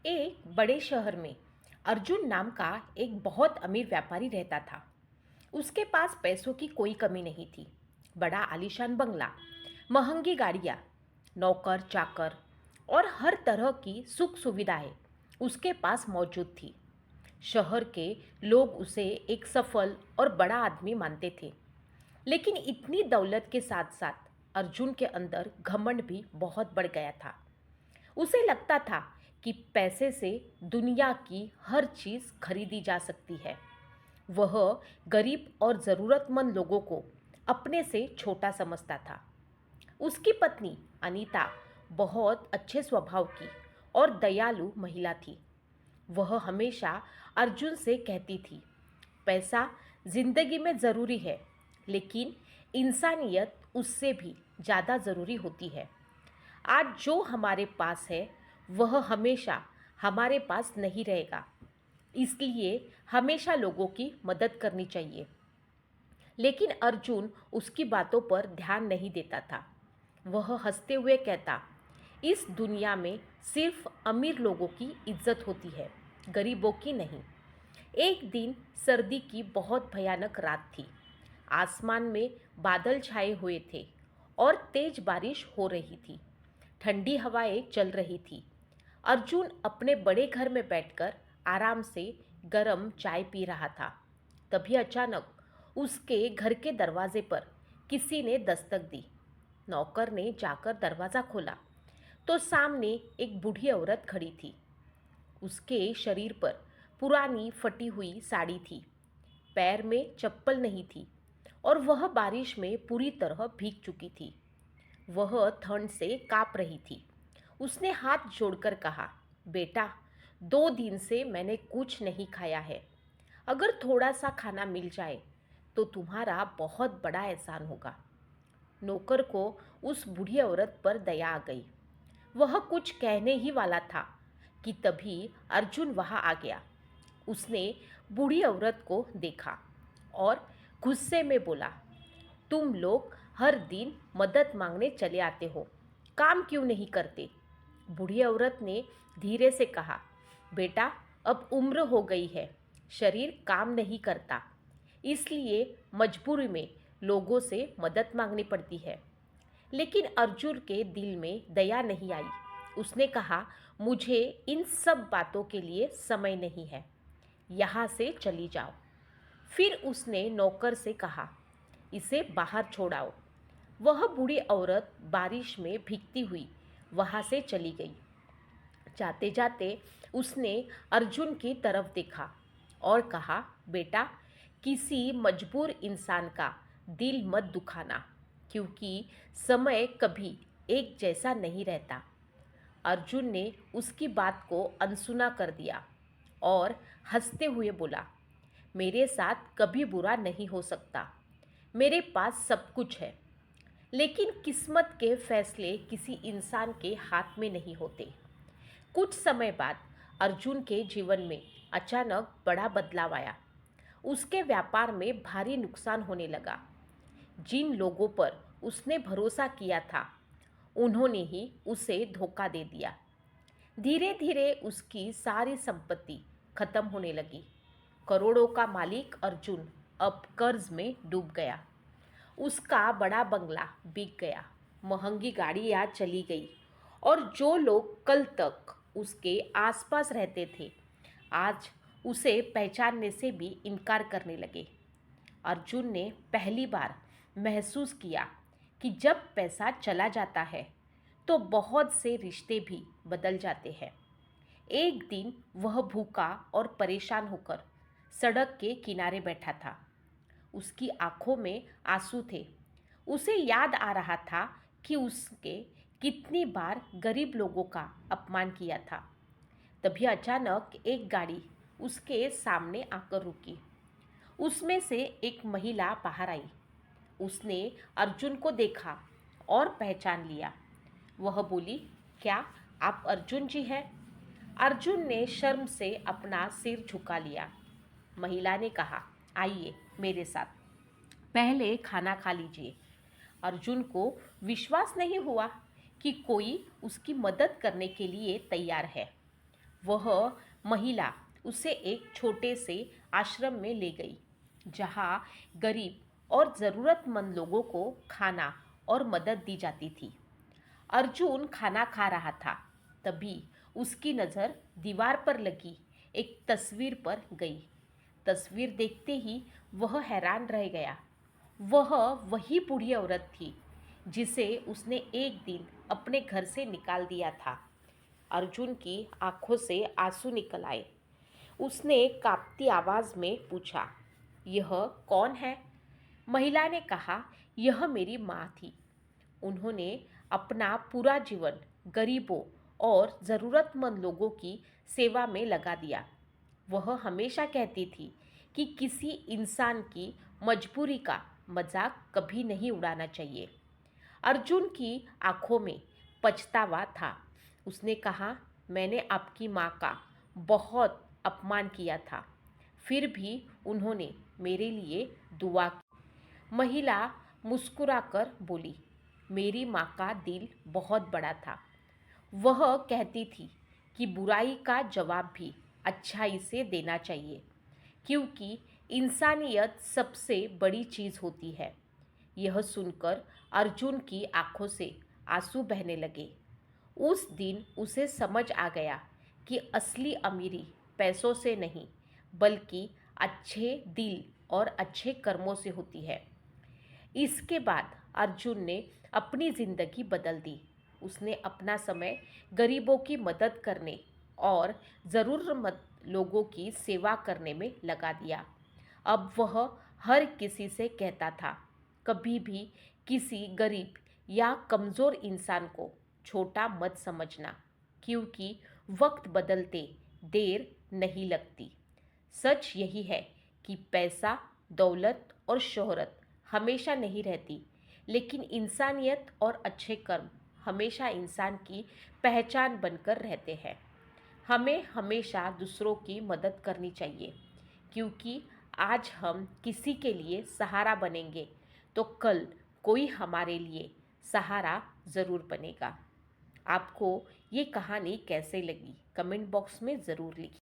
एक बड़े शहर में अर्जुन नाम का एक बहुत अमीर व्यापारी रहता था। उसके पास पैसों की कोई कमी नहीं थी। बड़ा आलीशान बंगला, महंगी गाड़ियाँ, नौकर चाकर और हर तरह की सुख सुविधाएं उसके पास मौजूद थी। शहर के लोग उसे एक सफल और बड़ा आदमी मानते थे। लेकिन इतनी दौलत के साथ साथ अर्जुन के अंदर घमंड भी बहुत बढ़ गया था। उसे लगता था कि पैसे से दुनिया की हर चीज़ खरीदी जा सकती है। वह गरीब और ज़रूरतमंद लोगों को अपने से छोटा समझता था। उसकी पत्नी अनीता बहुत अच्छे स्वभाव की और दयालु महिला थी। वह हमेशा अर्जुन से कहती थी, पैसा जिंदगी में ज़रूरी है, लेकिन इंसानियत उससे भी ज़्यादा ज़रूरी होती है। आज जो हमारे पास है वह हमेशा हमारे पास नहीं रहेगा, इसलिए हमेशा लोगों की मदद करनी चाहिए। लेकिन अर्जुन उसकी बातों पर ध्यान नहीं देता था। वह हंसते हुए कहता, इस दुनिया में सिर्फ अमीर लोगों की इज्जत होती है, गरीबों की नहीं। एक दिन सर्दी की बहुत भयानक रात थी। आसमान में बादल छाए हुए थे और तेज बारिश हो रही थी। ठंडी हवाएं चल रही थी। अर्जुन अपने बड़े घर में बैठकर आराम से गरम चाय पी रहा था। तभी अचानक उसके घर के दरवाजे पर किसी ने दस्तक दी। नौकर ने जाकर दरवाज़ा खोला तो सामने एक बूढ़ी औरत खड़ी थी। उसके शरीर पर पुरानी फटी हुई साड़ी थी, पैर में चप्पल नहीं थी और वह बारिश में पूरी तरह भीग चुकी थी। वह ठंड से काँप रही थी। उसने हाथ जोड़कर कहा, बेटा, 2 दिन से मैंने कुछ नहीं खाया है। अगर थोड़ा सा खाना मिल जाए तो तुम्हारा बहुत बड़ा एहसान होगा। नौकर को उस बूढ़ी औरत पर दया आ गई। वह कुछ कहने ही वाला था कि तभी अर्जुन वहां आ गया। उसने बूढ़ी औरत को देखा और गुस्से में बोला, तुम लोग हर दिन मदद मांगने चले आते हो, काम क्यों नहीं करते? बूढ़ी औरत ने धीरे से कहा, बेटा, अब उम्र हो गई है, शरीर काम नहीं करता, इसलिए मजबूरी में लोगों से मदद मांगनी पड़ती है। लेकिन अर्जुन के दिल में दया नहीं आई। उसने कहा, मुझे इन सब बातों के लिए समय नहीं है, यहाँ से चली जाओ। फिर उसने नौकर से कहा, इसे बाहर छोड़ाओ। वह बूढ़ी औरत बारिश में भीगती हुई वहाँ से चली गई। जाते जाते उसने अर्जुन की तरफ देखा और कहा, बेटा, किसी मजबूर इंसान का दिल मत दुखाना, क्योंकि समय कभी एक जैसा नहीं रहता। अर्जुन ने उसकी बात को अनसुना कर दिया और हंसते हुए बोला, मेरे साथ कभी बुरा नहीं हो सकता, मेरे पास सब कुछ है। लेकिन किस्मत के फैसले किसी इंसान के हाथ में नहीं होते। कुछ समय बाद अर्जुन के जीवन में अचानक बड़ा बदलाव आया। उसके व्यापार में भारी नुकसान होने लगा। जिन लोगों पर उसने भरोसा किया था, उन्होंने ही उसे धोखा दे दिया। धीरे धीरे उसकी सारी संपत्ति खत्म होने लगी। करोड़ों का मालिक अर्जुन अब कर्ज में डूब गया। उसका बड़ा बंगला बिक गया, महंगी गाड़ियाँ चली गई और जो लोग कल तक उसके आसपास रहते थे, आज उसे पहचानने से भी इनकार करने लगे। अर्जुन ने पहली बार महसूस किया कि जब पैसा चला जाता है तो बहुत से रिश्ते भी बदल जाते हैं। एक दिन वह भूखा और परेशान होकर सड़क के किनारे बैठा था। उसकी आंखों में आंसू थे। उसे याद आ रहा था कि उसके कितनी बार गरीब लोगों का अपमान किया था। तभी अचानक एक गाड़ी उसके सामने आकर रुकी। उसमें से एक महिला बाहर आई। उसने अर्जुन को देखा और पहचान लिया। वह बोली, क्या आप अर्जुन जी हैं? अर्जुन ने शर्म से अपना सिर झुका लिया। महिला ने कहा, आइए मेरे साथ, पहले खाना खा लीजिए। अर्जुन को विश्वास नहीं हुआ कि कोई उसकी मदद करने के लिए तैयार है। वह महिला उसे एक छोटे से आश्रम में ले गई, जहाँ गरीब और ज़रूरतमंद लोगों को खाना और मदद दी जाती थी। अर्जुन खाना खा रहा था, तभी उसकी नज़र दीवार पर लगी एक तस्वीर पर गई। तस्वीर देखते ही वह हैरान रह गया। वह वही बूढ़ी औरत थी जिसे उसने एक दिन अपने घर से निकाल दिया था। अर्जुन की आंखों से आंसू निकल आए। उसने कांपती आवाज़ में पूछा, यह कौन है? महिला ने कहा, यह मेरी माँ थी। उन्होंने अपना पूरा जीवन गरीबों और ज़रूरतमंद लोगों की सेवा में लगा दिया। वह हमेशा कहती थी कि किसी इंसान की मजबूरी का मजाक कभी नहीं उड़ाना चाहिए। अर्जुन की आंखों में पछतावा था। उसने कहा, मैंने आपकी माँ का बहुत अपमान किया था, फिर भी उन्होंने मेरे लिए दुआ की। महिला मुस्कुराकर बोली, मेरी माँ का दिल बहुत बड़ा था। वह कहती थी कि बुराई का जवाब भी अच्छाई से देना चाहिए, क्योंकि इंसानियत सबसे बड़ी चीज़ होती है। यह सुनकर अर्जुन की आंखों से आंसू बहने लगे। उस दिन उसे समझ आ गया कि असली अमीरी पैसों से नहीं, बल्कि अच्छे दिल और अच्छे कर्मों से होती है। इसके बाद अर्जुन ने अपनी ज़िंदगी बदल दी। उसने अपना समय गरीबों की मदद करने और ज़रूरतमंद लोगों की सेवा करने में लगा दिया। अब वह हर किसी से कहता था, कभी भी किसी गरीब या कमज़ोर इंसान को छोटा मत समझना, क्योंकि वक्त बदलते देर नहीं लगती। सच यही है कि पैसा, दौलत और शोहरत हमेशा नहीं रहती, लेकिन इंसानियत और अच्छे कर्म हमेशा इंसान की पहचान बनकर रहते हैं। हमें हमेशा दूसरों की मदद करनी चाहिए, क्योंकि आज हम किसी के लिए सहारा बनेंगे तो कल कोई हमारे लिए सहारा ज़रूर बनेगा। आपको ये कहानी कैसे लगी? कमेंट बॉक्स में ज़रूर लिखिए।